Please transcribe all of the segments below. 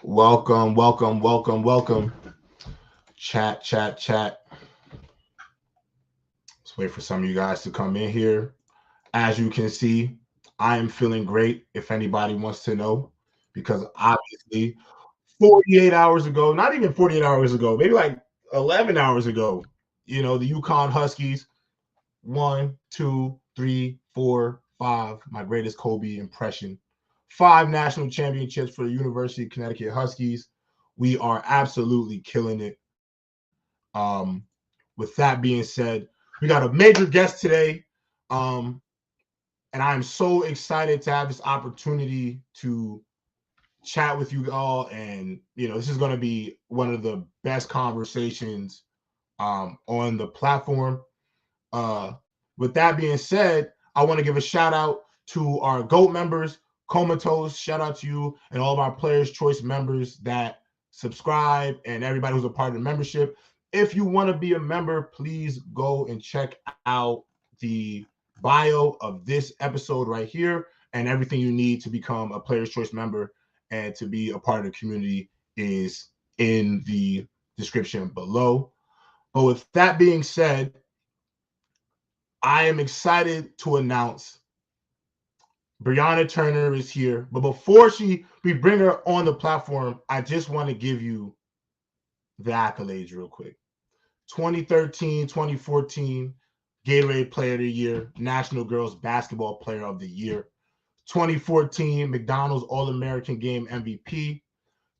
Welcome, welcome, welcome, welcome. Chat, chat, chat. Let's wait for some of you guys to come in here. As you can see, I am feeling great if anybody wants to know, because obviously 48 hours ago, not even 48 hours ago, maybe like 11 hours ago, the Yukon Huskies, 1, 2, 3, 4, 5, my greatest Kobe impression. 5 national championships for the University of Connecticut Huskies. We are absolutely killing it. With that being said, we got a major guest today. And I'm so excited to have this opportunity to chat with you all. And, this is going to be one of the best conversations on the platform. With that being said, I want to give a shout out to our GOAT members, Comatose. Shout out to you and all of our Players Choice members that subscribe and everybody who's a part of the membership. If you want to be a member, please go and check out the bio of this episode right here, and everything you need to become a Players Choice member and to be a part of the community is in the description below. But with that being said, I am excited to announce Brianna Turner is here. But before we bring her on the platform, I just want to give you the accolades real quick. 2013, 2014, Gatorade Player of the Year, National Girls Basketball Player of the Year. 2014, McDonald's All-American Game MVP.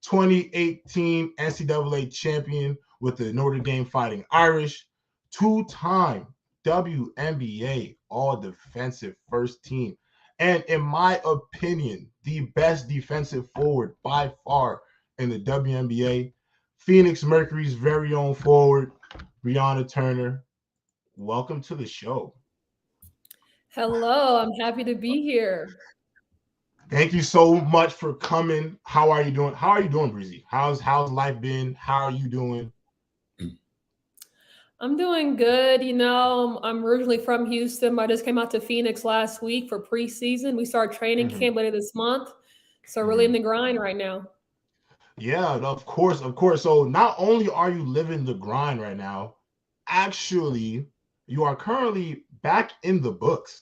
2018, NCAA champion with the Notre Dame Fighting Irish. 2-time WNBA All-Defensive First Team. And in my opinion, the best defensive forward by far in the WNBA. Phoenix Mercury's very own forward, Brianna Turner. Welcome to the show. Hello, I'm happy to be here. Thank you so much for coming. How are you doing? How are you doing, Breezy? How's life been? How are you doing? I'm doing good. I'm originally from Houston, but I just came out to Phoenix last week for preseason. We start training camp later this month. So really in the grind right now. Yeah, of course, of course. So not only are you living the grind right now, actually, you are currently back in the books,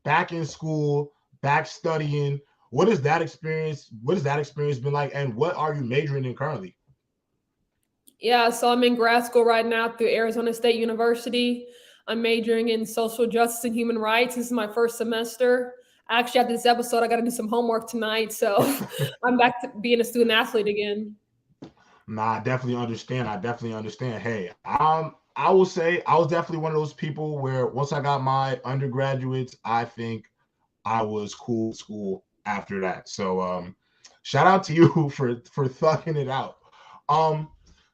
back in school, back studying. What is that experience been like, and what are you majoring in currently? Yeah, so I'm in grad school right now through Arizona State University. I'm majoring in social justice and human rights. This is my first semester. Actually, after this episode, I got to do some homework tonight. So I'm back to being a student athlete again. Nah, I definitely understand. Hey, I will say I was definitely one of those people where once I got my undergraduates, I think I was cool with school after that. So shout out to you for thugging it out.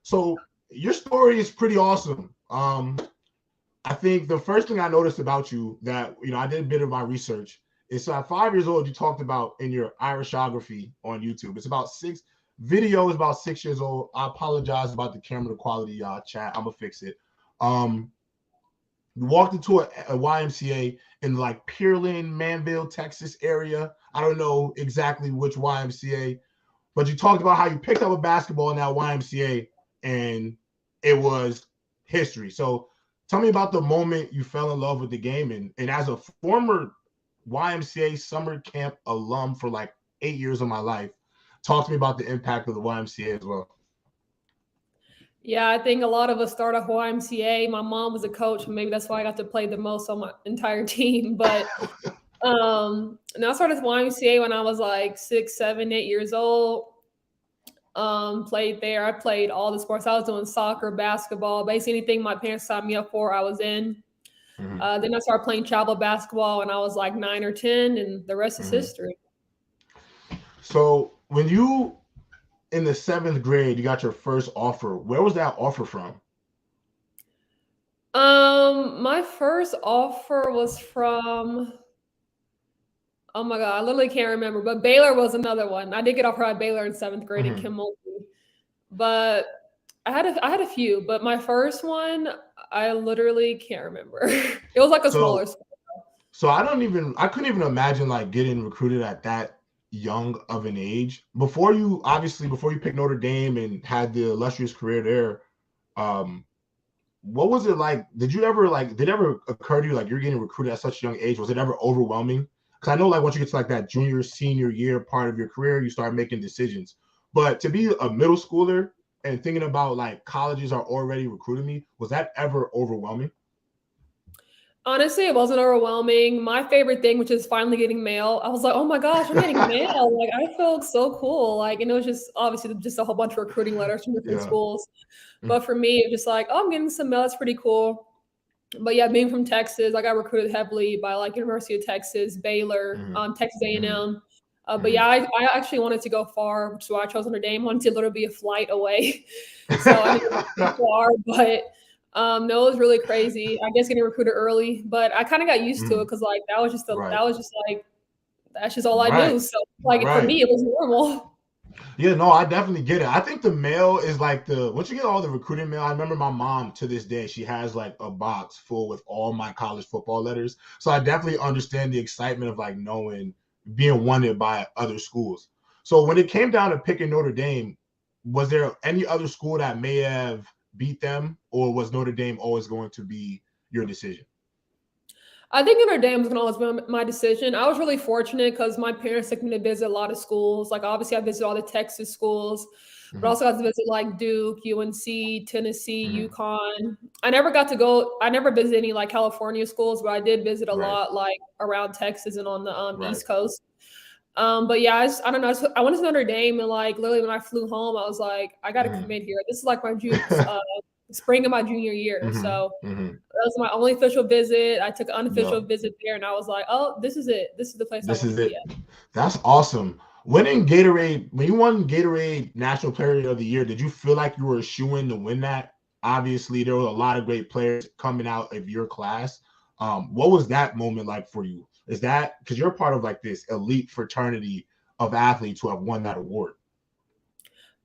So your story is pretty awesome. I think the first thing I noticed about you that I did a bit of my research is, so at 5 years old, you talked about in your Irishography on YouTube. It's about 6 video is about 6 years old. I apologize about the camera quality, chat. I'm gonna fix it. You walked into a YMCA in like Pearland, Manville, Texas area. I don't know exactly which YMCA, but you talked about how you picked up a basketball in that YMCA and it was history. So tell me about the moment you fell in love with the game. And as a former YMCA summer camp alum for like 8 years of my life, talk to me about the impact of the YMCA as well. Yeah, I think a lot of us start off YMCA. My mom was a coach, and maybe that's why I got to play the most on my entire team. But and I started YMCA when I was like 6, 7, 8 years old. Played there. I played all the sports. I was doing soccer, basketball, basically anything my parents signed me up for, I was in. Then I started playing travel basketball when I was like 9 or 10, and the rest is history. So when you in the 7th grade, you got your first offer. Where was that offer from? My first offer was from, oh my God, I literally can't remember, but Baylor was another one. I did get offered at Baylor in 7th grade in Kim Mulkey. But I had a few, but my first one, I literally can't remember. It was like a smaller school. So I couldn't even imagine like getting recruited at that young of an age. Before you picked Notre Dame and had the illustrious career there, what was it like? Did it ever occur to you like you're getting recruited at such a young age? Was it ever overwhelming? Because I know like once you get to like that junior, senior year part of your career, you start making decisions. But to be a middle schooler and thinking about like colleges are already recruiting me, was that ever overwhelming? Honestly, it wasn't overwhelming. My favorite thing, which is finally getting mail. I was like, oh my gosh, I'm getting mail. Like, I felt so cool. Like, and it was just obviously just a whole bunch of recruiting letters from different Yeah. schools. But for me, it was just like, oh, I'm getting some mail. That's pretty cool. But yeah, being from Texas, I got recruited heavily by like University of Texas, Baylor, Texas A&M. But yeah, I actually wanted to go far, which is why I chose Notre Dame. I wanted to literally be a flight away. So I didn't go too far, but no, it was really crazy. I guess getting recruited early, but I kind of got used to it because like that was just that's just all I knew. So like for me, it was normal. Yeah, no, I definitely get it. I think the mail is like once you get all the recruiting mail, I remember my mom to this day, she has like a box full with all my college football letters. So I definitely understand the excitement of like knowing being wanted by other schools. So when it came down to picking Notre Dame, was there any other school that may have beat them, or was Notre Dame always going to be your decision? I think Notre Dame was going to always be my decision. I was really fortunate because my parents took me to visit a lot of schools. Like obviously I visited all the Texas schools, but also got to visit like Duke, UNC, Tennessee, UConn. I never visited any like California schools, but I did visit a lot like around Texas and on the East Coast. But yeah, I don't know. I went to Notre Dame and like literally when I flew home, I was like, I got to commit here. This is like my spring of my junior year. So that was my only official visit. I took an unofficial visit there and I was like, oh, this is it. This is the place I want to be at. That's awesome. When you won Gatorade National Player of the Year, did you feel like you were a shoo-in to win that? Obviously, there were a lot of great players coming out of your class. What was that moment like for you? Is that because you're part of like this elite fraternity of athletes who have won that award?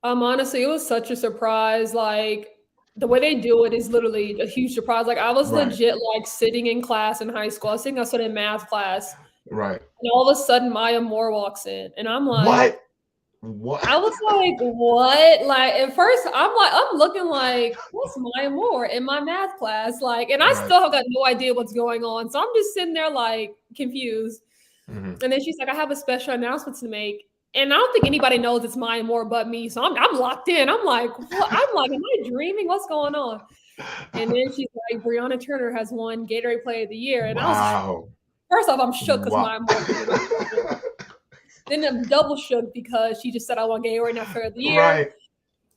Honestly, it was such a surprise. Like the way they do it is literally a huge surprise. Like I was legit like sitting in class in high school. I was in math class. Right. And all of a sudden Maya Moore walks in and I'm like, what? I was like, what? Like at first I'm looking like, what's Maya Moore in my math class? Like, and I still have got no idea what's going on. So I'm just sitting there like confused. And then she's like, I have a special announcement to make. And I don't think anybody knows it's Maya Moore but me. So I'm locked in. I'm like, what? I'm like, am I dreaming? What's going on? And then she's like, Brianna Turner has won Gatorade Player of the Year. And I was like, first off, I'm shook because Maya Moore. Then I'm double shook because she just said I won Gatorade Player of the Year. Right.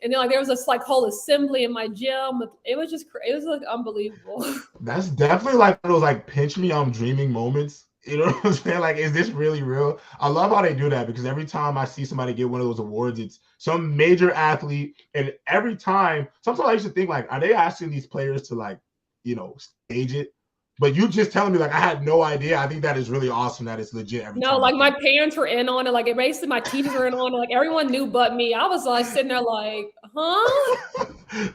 And then like there was this like whole assembly in my gym. It was like unbelievable. That's definitely like those like pinch me, I'm dreaming moments. You know what I'm saying? Like, is this really real? I love how they do that because every time I see somebody get one of those awards, it's some major athlete. And every time, sometimes I used to think like, are they asking these players to like, stage it? But you just telling me like I had no idea. I think that is really awesome that it's legit every time. No, like my parents were in on it. Like basically my teachers were in on it. Like everyone knew but me. I was like sitting there like, huh?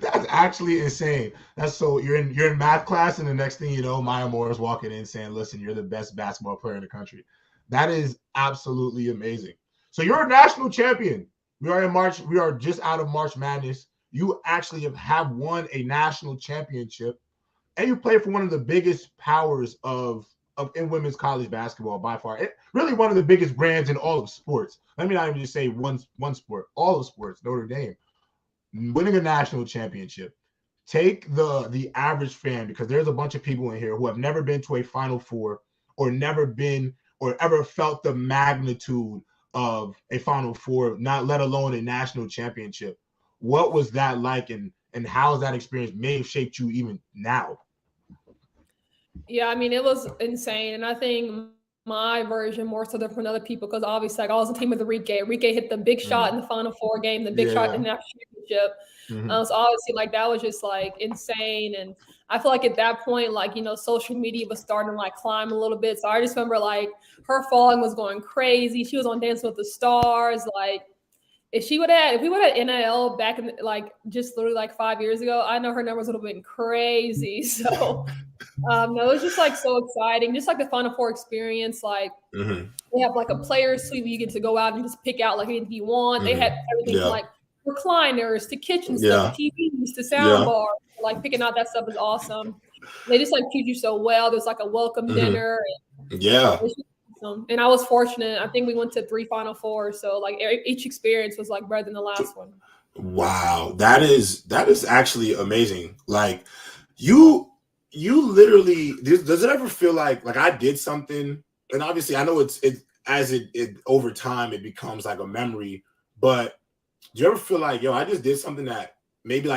That's actually insane. That's so you're in math class and the next thing you know, Maya Moore is walking in saying, listen, you're the best basketball player in the country. That is absolutely amazing. So you're a national champion. We are in March. We are just out of March Madness. You actually have won a national championship. And you play for one of the biggest powers of in women's college basketball by far. Really one of the biggest brands in all of sports. Let me not even just say one sport, all of sports, Notre Dame. Winning a national championship. Take the average fan, because there's a bunch of people in here who have never been to a Final Four or never been or ever felt the magnitude of a Final Four, not let alone a national championship. What was that like, and how has that experience may have shaped you even now? Yeah, I mean, it was insane. And I think my version more so than from other people, because obviously like I was a team with Enrique. Enrique hit the big shot in the Final Four game, the big shot in the national championship. So obviously like that was just like insane. And I feel like at that point, like, social media was starting to like climb a little bit. So I just remember like her following was going crazy. She was on Dancing with the Stars. Like if we would have NIL back in like just literally like 5 years ago, I know her numbers would have been crazy. So No, it's just like so exciting, just like the Final Four experience. Like they have like a player suite where you get to go out and just pick out like anything you want. They had everything from like recliners to kitchen stuff, to TVs to sound bars. Like picking out that stuff is awesome. They just like treat you so well. There's like a welcome dinner. And awesome. And I was fortunate. I think we went to 3 Final Fours, so like each experience was like better than the last one. Wow, that is actually amazing. Like you literally, does it ever feel like I did something, and obviously I know it over time it becomes like a memory, but do you ever feel like, yo, I just did something that maybe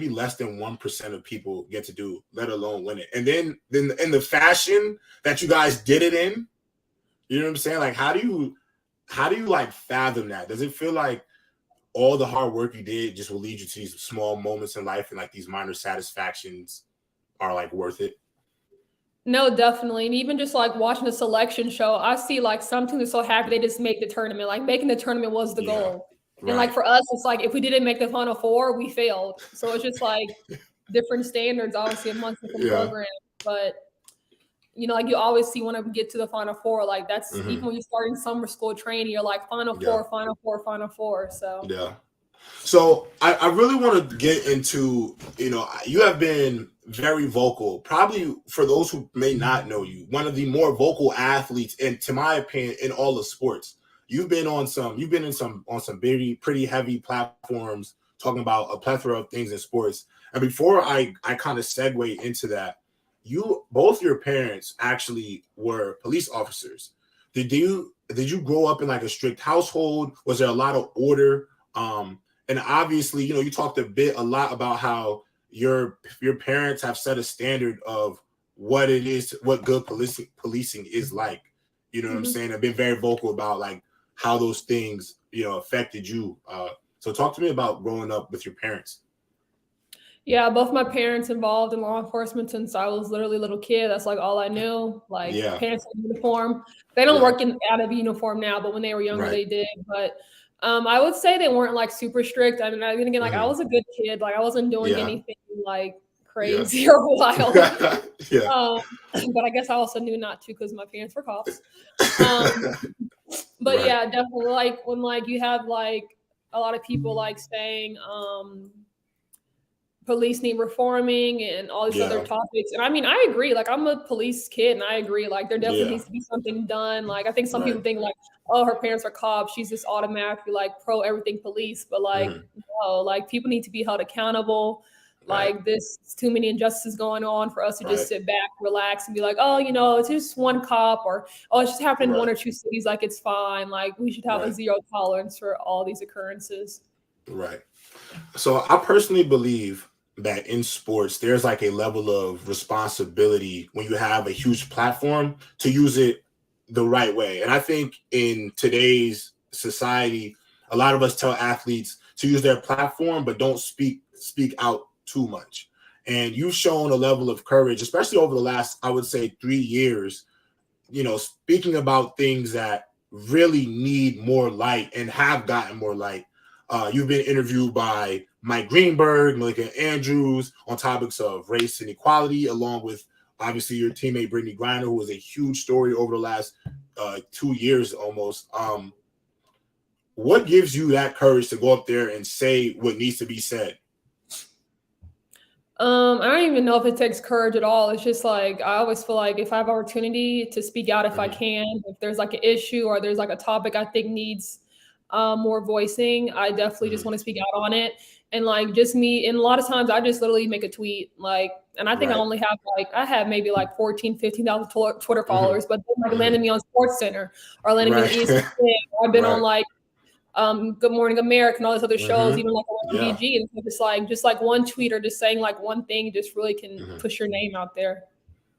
less than 1% of people get to do, let alone win it? And then in the fashion that you guys did it in, you know what I'm saying? Like how do you like fathom that? Does it feel like all the hard work you did just will lead you to these small moments in life, and like these minor satisfactions are like worth it? No, definitely. And even just like watching the selection show, I see like some teams are so happy they just make the tournament. Like making the tournament was the goal. Right. And like for us, it's like if we didn't make the Final Four, we failed. So it's just like different standards, obviously amongst different programs. But you know, like you always see when we get to the Final Four, like that's even when you start in summer school training, you're like Final Four, Final Four, Final Four. So So I really want to get into, you know, you have been very vocal, probably for those who may not know you, one of the more vocal athletes, and to my opinion, in all of sports. You've been on some pretty heavy platforms talking about a plethora of things in sports. And before I kind of segue into that, both your parents actually were police officers. Did you grow up in like a strict household? Was there a lot of order? And obviously, you know, you talked a lot about how your parents have set a standard of what it is, what good policing is like. You know what I'm saying? I've been very vocal about like how those things, you know, affected you. So talk to me about growing up with your parents. Yeah, both my parents involved in law enforcement since I was literally a little kid. That's like all I knew. Like parents in uniform. They don't work out of uniform now, but when they were younger, they did. But I would say they weren't like super strict. I mean, again, like I was a good kid. Like I wasn't doing anything like crazy or wild. But I guess I also knew not to because my parents were cops. But yeah, definitely like when like you have like a lot of people like saying police need reforming and all these other topics. And I mean, I agree. Like I'm a police kid and I agree. Like there definitely needs to be something done. Like I think some people think like, oh, her parents are cops, she's just automatically like pro everything police. But like, no, like people need to be held accountable. Like there's too many injustices going on for us to just sit back, relax, and be like, oh, you know, it's just one cop, or oh, it's just happening in 1 or 2 cities. Like it's fine. Like we should have a zero tolerance for all these occurrences. Right. So I personally believe that in sports, there's like a level of responsibility when you have a huge platform to use it the right way. And I think in today's society, a lot of us tell athletes to use their platform, but don't speak out too much. And you've shown a level of courage, especially over the last, I would say, 3 years, you know, speaking about things that really need more light and have gotten more light. You've been interviewed by Mike Greenberg, Malika Andrews on topics of race and equality, along with obviously your teammate Brittany Griner, who was a huge story over the last 2 years almost. What gives you that courage to go up there and say what needs to be said? I don't even know if it takes courage at all. It's just like I always feel like if I have opportunity to speak out, if I can, if there's like an issue or there's like a topic I think needs more voicing, I definitely just want to speak out on it. And like just me, and a lot of times I just literally make a tweet, like, and I think I only have like, I have maybe like 15,000 Twitter followers, but they're like landing me on SportsCenter or landing me on ESPN. I've been on like Good Morning America and all these other shows, even like on BG. And so just like one tweet or just saying like one thing just really can push your name out there.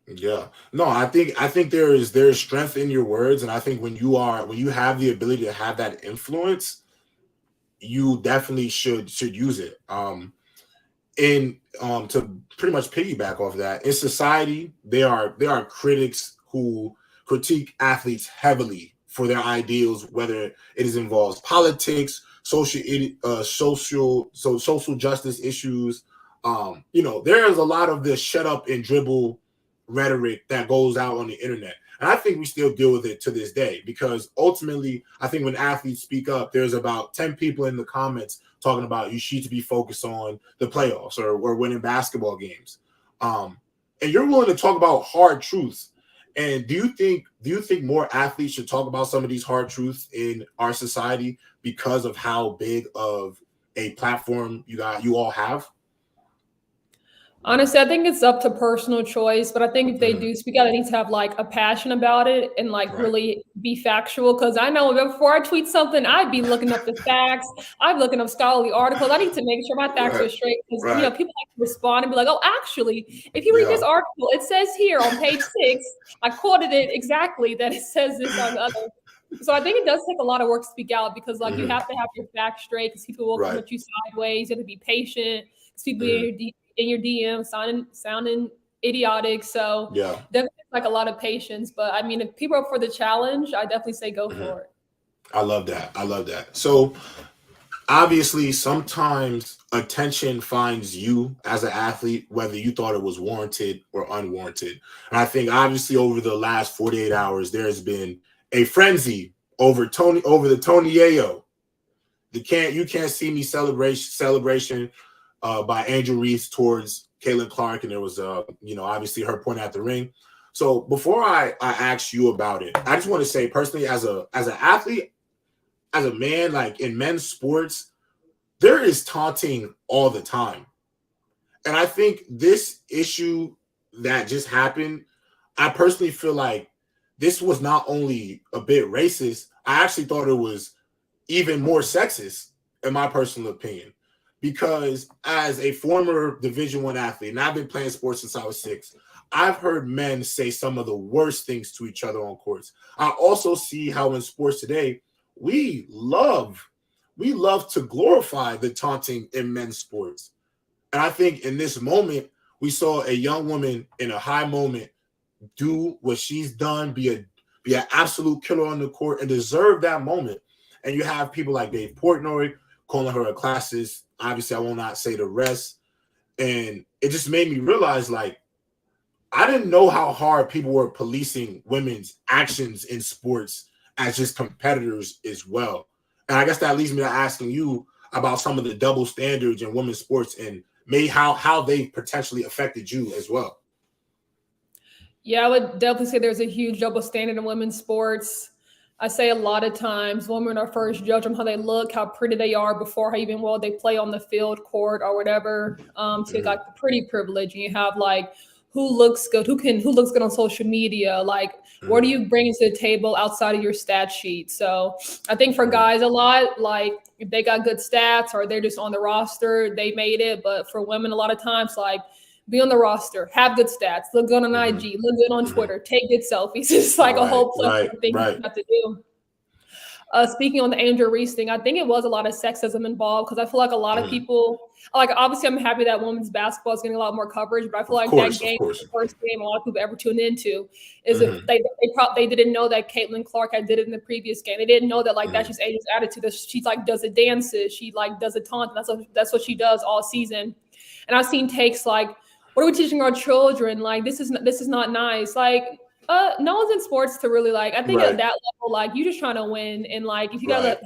Yeah. No, I think there's strength in your words. And I think when you have the ability to have that influence, you definitely should use it. To pretty much piggyback off that, in society, there are critics who critique athletes heavily for their ideals, whether it involves politics, social justice issues. You know, there is a lot of this shut up and dribble rhetoric that goes out on the internet. And I think we still deal with it to this day, because ultimately, I think when athletes speak up, there's about 10 people in the comments talking about you should be focused on the playoffs or winning basketball games. And you're willing to talk about hard truths. And do you think more athletes should talk about some of these hard truths in our society because of how big of a platform you all have? Honestly, I think it's up to personal choice, but I think if they do speak out, they need to have like a passion about it and like really be factual. Because I know before I tweet something, I'd be looking up the facts. I'd be looking up scholarly articles. I need to make sure my facts are straight, because you know, people like to respond and be like, "Oh, actually, if you read this article, it says here on page 6, I quoted it exactly that it says this on the other." So I think it does take a lot of work to speak out, because like you have to have your facts straight, because people will come at you sideways. You have to be patient, because people in your DM sounding idiotic. So definitely like a lot of patience. But I mean, if people are up for the challenge, I definitely say go for it. I love that. So obviously sometimes attention finds you as an athlete, whether you thought it was warranted or unwarranted. And I think obviously over the last 48 hours, there's been a frenzy over the Tony Yayo, You Can't See Me celebration by Andrew Reese towards Caitlin Clark, and there was obviously her point at the ring. So before I ask you about it, I just want to say personally, as an athlete, as a man, like in men's sports, there is taunting all the time. And I think this issue that just happened, I personally feel like this was not only a bit racist, I actually thought it was even more sexist, in my personal opinion. Because as a former Division I athlete, and I've been playing sports since I was 6, I've heard men say some of the worst things to each other on courts. I also see how in sports today, we love to glorify the taunting in men's sports. And I think in this moment, we saw a young woman in a high moment do what she's done, be an absolute killer on the court, and deserve that moment. And you have people like Dave Portnoy calling her a classist. Obviously, I will not say the rest. And it just made me realize, like, I didn't know how hard people were policing women's actions in sports as just competitors as well. And I guess that leads me to asking you about some of the double standards in women's sports and maybe how they potentially affected you as well. Yeah, I would definitely say there's a huge double standard in women's sports. I say a lot of times women are first judged on how they look, how pretty they are before how even well they play on the field, court, or whatever. So like the pretty privilege, and you have like who looks good, who looks good on social media, like what do you bring to the table outside of your stat sheet? So I think for guys a lot, like if they got good stats or they're just on the roster, they made it. But for women, a lot of times, like be on the roster, have good stats, look good on IG, look good on Twitter, take good selfies. It's like a whole plethora of things you have to do. Speaking on the Andrew Reese thing, I think it was a lot of sexism involved, because I feel like a lot of people, like obviously I'm happy that women's basketball is getting a lot more coverage, but I feel like that game, the first game a lot of people ever tuned into, is if they didn't know that Caitlin Clark had did it in the previous game. They didn't know that like that's just Angel's attitude. That she like does the dances, she like does a taunt. That's what she does all season. And I've seen takes like, what are we teaching our children? Like this is not nice. Like no one's in sports to really like. I think at that level, like you just trying to win, and like if you got a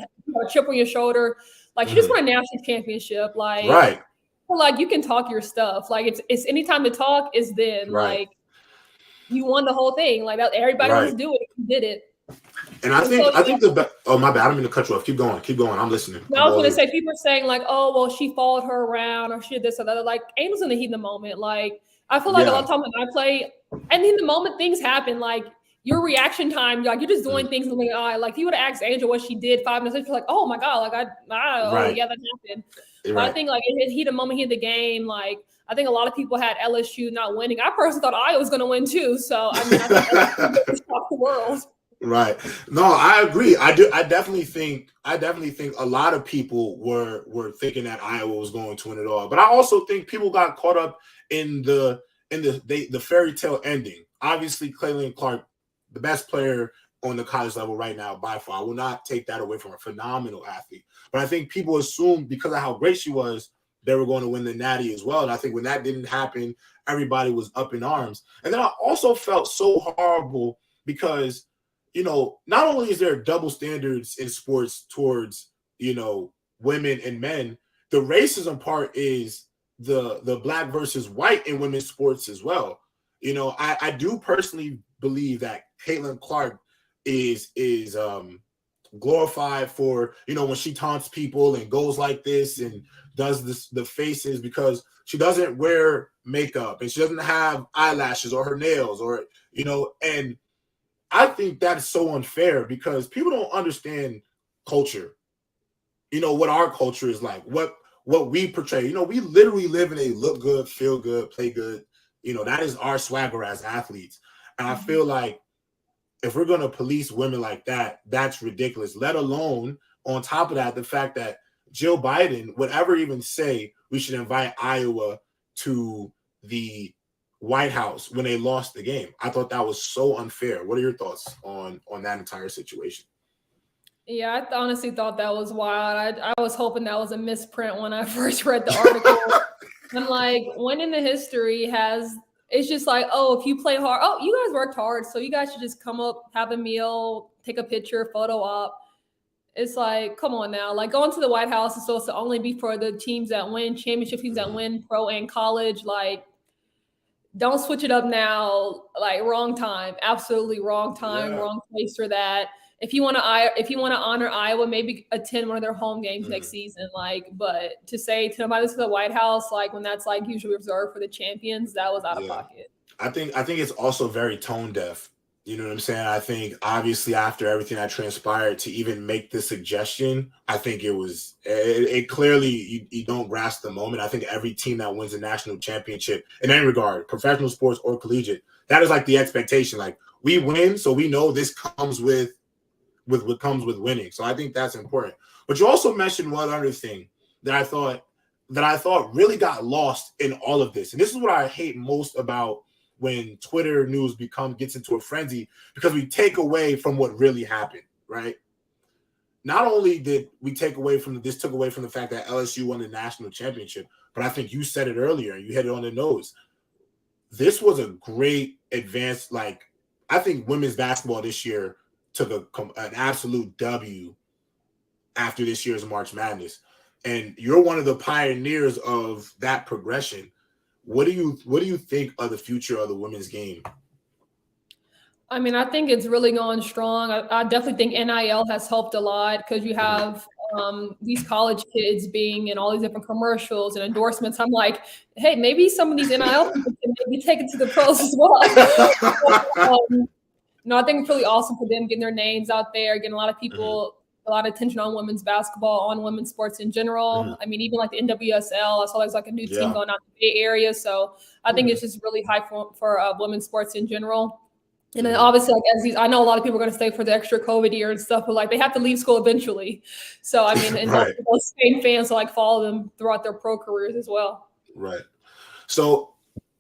chip on your shoulder, like you just won a national championship. Like like you can talk your stuff. Like it's any time to talk is then. Like you won the whole thing. Like that, everybody was doing it. You did it. And I think oh my bad, I don't mean to cut you off. Keep going. I'm listening. No, I was going to say, people are saying like, oh well, she followed her around or she did this or that. Like Angel's in the heat of the moment. Like I feel like a lot of times when I play, and in the moment things happen. Like your reaction time, like you're just doing things in the eye. Like if you would have asked Angel what she did 5 minutes later, you're like, oh my god, like yeah, that happened. But I think like in the heat of the moment, he had the game. Like I think a lot of people had LSU not winning. I personally thought Iowa was going to win too. So I mean, I think LSU shocked the world. Right. No, I agree. I definitely think a lot of people were thinking that Iowa was going to win it all. But I also think people got caught up in the fairy tale ending. Obviously, Caitlin Clark, the best player on the college level right now by far. I will not take that away from her. Phenomenal athlete. But I think people assumed because of how great she was they were going to win the Natty as well. And I think when that didn't happen, everybody was up in arms. And then I also felt so horrible because, you know, not only is there double standards in sports towards, you know, women and men, the racism part is the black versus white in women's sports as well. You know, I do personally believe that Caitlin Clark is glorified for, you know, when she taunts people and goes like this and does this, the faces, because she doesn't wear makeup and she doesn't have eyelashes or her nails, or, you know, and I think that is so unfair because people don't understand culture. You know, what our culture is like, what we portray. You know, we literally live in a look good, feel good, play good. You know, that is our swagger as athletes. And I feel like if we're going to police women like that, that's ridiculous. Let alone, on top of that, the fact that Jill Biden would ever even say we should invite Iowa to the White House when they lost the game. I thought that was so unfair. What are your thoughts on that entire situation? Yeah, I honestly thought that was wild. I was hoping that was a misprint when I first read the article. I'm like, when in the history has it's just like, oh, if you play hard, oh, you guys worked hard, so you guys should just come up, have a meal, take a picture, photo op. It's like, come on now. Like, going to the White House is supposed to only be for the teams that win, championship teams that win, pro and college. Like, don't switch it up now. Like, wrong time, absolutely wrong time, wrong place for that. If you want to honor Iowa, maybe attend one of their home games next season. Like, but to say to invite us to the White House, like when that's like usually reserved for the champions, that was out of pocket. I think it's also very tone deaf. You know what I'm saying? I think obviously after everything that transpired, to even make the suggestion, I think it clearly you don't grasp the moment. I think every team that wins a national championship in any regard, professional sports or collegiate, that is like the expectation. Like, we win, so we know this comes with what comes with winning. So I think that's important. But you also mentioned one other thing that I thought really got lost in all of this. And this is what I hate most about when Twitter news gets into a frenzy, because we take away from what really happened, right? Not only did we took away from the fact that LSU won the national championship, but I think you said it earlier, you hit it on the nose. This was a great advance. Like, I think women's basketball this year took an absolute W after this year's March Madness. And you're one of the pioneers of that progression. What do you think of the future of the women's game? I mean, I think it's really going strong. I definitely think NIL has helped a lot, because you have these college kids being in all these different commercials and endorsements. I'm like, hey, maybe some of these NIL people can maybe take it to the pros as well. No, I think it's really awesome for them getting their names out there, getting a lot of people, a lot of attention on women's basketball, on women's sports in general. I mean, even like the NWSL, I saw there's like a new team going out in the Bay Area. So I think it's just really high for women's sports in general. And then obviously, like, I know a lot of people are going to stay for the extra COVID year and stuff, but like they have to leave school eventually. So I mean, and those Spain fans will like follow them throughout their pro careers as well. Right. So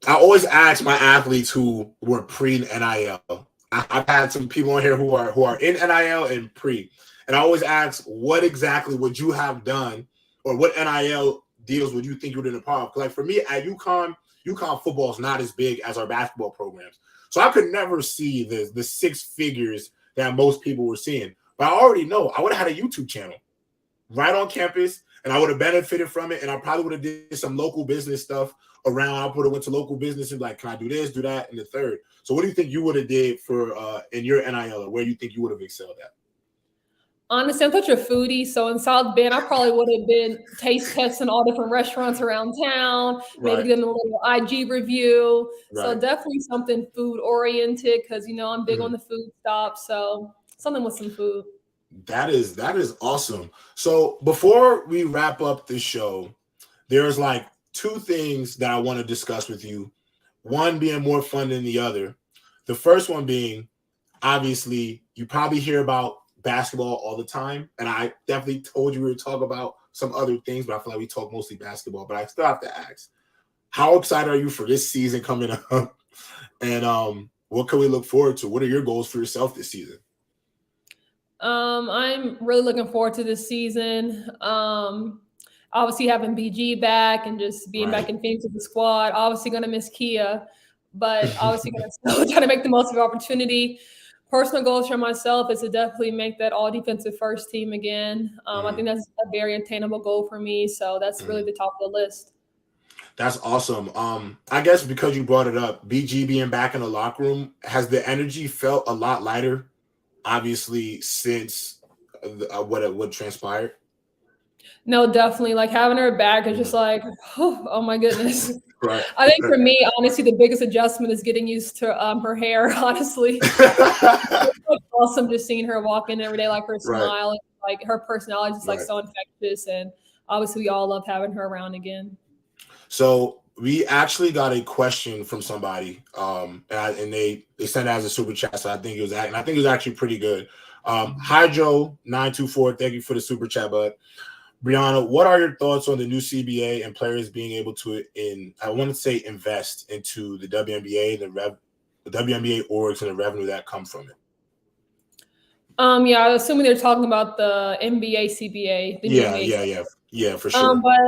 I always ask my athletes who were pre-NIL. I've had some people on here who are in NIL and pre, and I always ask, what exactly would you have done, or what NIL deals would you think you would have been a part of? Like, for me at UConn football is not as big as our basketball programs, so I could never see the six figures that most people were seeing. But I already know I would have had a YouTube channel right on campus, and I would have benefited from it, and I probably would have did some local business stuff around. I would have went to local businesses like, can I do this, do that, and the third. So what do you think you would have did for in your NIL, or where you think you would have excelled at? Honestly, I'm such a foodie. So in South Bend, I probably would have been taste testing all different restaurants around town, maybe getting a little IG review. So definitely something food oriented, because, you know, I'm big on the food stop. So something with some food. That is awesome. So before we wrap up the show, there's like two things that I want to discuss with you. One being more fun than the other. The first one being, obviously, you probably hear about basketball all the time, and I definitely told you we would talk about some other things, but I feel like we talk mostly basketball. But I still have to ask, how excited are you for this season coming up? And what can we look forward to? What are your goals for yourself this season? I'm really looking forward to this season. obviously having BG back and just being back in Phoenix with the squad. Obviously going to miss Kia, but obviously going to still try to make the most of the opportunity. Personal goals for myself is to definitely make that all defensive first team again. I think that's a very attainable goal for me. So that's really the top of the list. That's awesome. I guess because you brought it up, BG being back in the locker room, has the energy felt a lot lighter, obviously, since what transpired? No, definitely. Like having her back is just like, oh my goodness. Right. I think for me, honestly, the biggest adjustment is getting used to her hair, honestly. It's awesome just seeing her walk in every day, like her smile, and like her personality is like so infectious. And obviously we all love having her around again. So we actually got a question from somebody, and they sent it as a super chat. So I think it was actually pretty good. Hydro924, thank you for the super chat, bud. Brianna, what are your thoughts on the new CBA and players being able to invest into the WNBA, the WNBA orgs and the revenue that come from it? Yeah, assuming they're talking about the NBA CBA. Yeah, for sure. But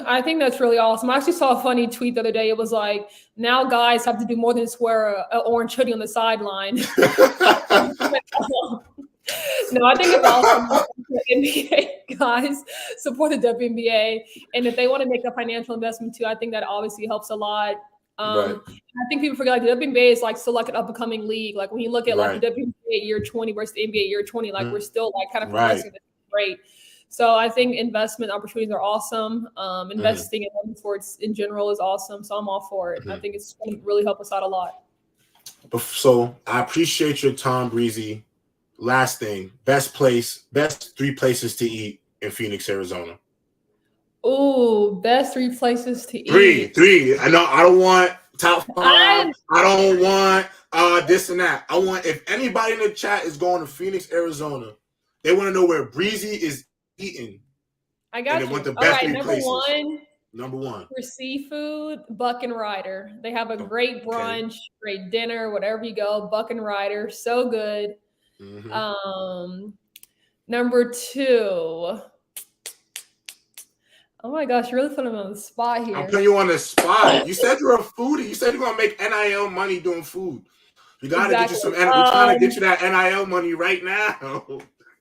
I think that's really awesome. I actually saw a funny tweet the other day. It was like, now guys have to do more than just wear an orange hoodie on the sideline. No, I think it's awesome. NBA guys support the WNBA, and if they want to make a financial investment too, I think that obviously helps a lot. I think people forget like the WNBA is like still like an up and coming league. Like when you look at like the WNBA year 20 versus the NBA year 20, like we're still like kind of progressing. Great. So I think investment opportunities are awesome. Investing in women's sports in general is awesome. So I'm all for it. I think it's going to really help us out a lot. So I appreciate your time, Breezy. Last thing, best 3 places to eat in Phoenix, Arizona. Ooh, best 3 places to eat. 3. I know I don't want top 5. I don't want this and that. I want, if anybody in the chat is going to Phoenix, Arizona, they want to know where Breezy is eating. I got you. Want the best 3 places. Number one for seafood, Buck and Ryder. They have a great brunch, great dinner, whatever you go. Buck and Ryder, so good. Number 2. Oh my gosh, you're really putting me on the spot here. I'm putting you on the spot. You said you're a foodie. You said you're gonna make NIL money doing food. You gotta get you some. We're trying to get you that NIL money right now.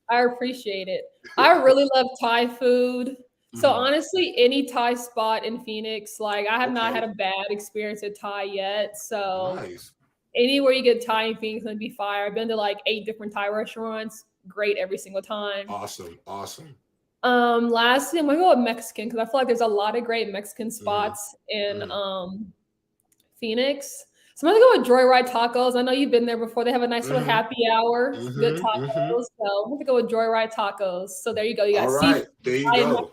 I appreciate it. I really love Thai food. So honestly, any Thai spot in Phoenix, like I have not had a bad experience at Thai yet. So anywhere you get Thai in Phoenix, gonna be fire. I've been to like 8 different Thai restaurants. Great every single time. Awesome. Lastly, I'm gonna go with Mexican because I feel like there's a lot of great Mexican spots in Phoenix. So I'm gonna go with Joyride Tacos. I know you've been there before. They have a nice little happy hour, good tacos. So I'm gonna go with Joyride Tacos. So there you go. You got seafood. There you go.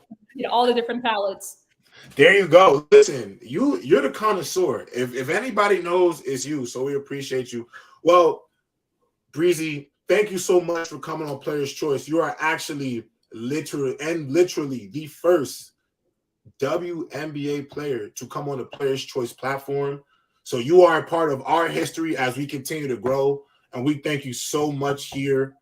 All the different palettes. There you go. Listen, you're the connoisseur. If anybody knows, it's you. So we appreciate you. Well, Breezy, thank you so much for coming on Player's Choice. You are actually literally the first WNBA player to come on the Player's Choice platform. So you are a part of our history as we continue to grow. And we thank you so much here.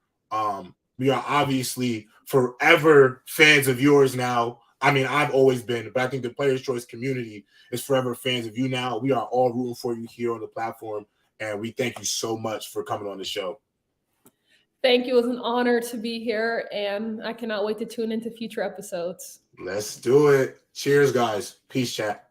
We are obviously forever fans of yours now. I mean, I've always been, but I think the Player's Choice community is forever fans of you now. We are all rooting for you here on the platform. And we thank you so much for coming on the show. Thank you. It was an honor to be here. And I cannot wait to tune into future episodes. Let's do it. Cheers, guys. Peace, chat.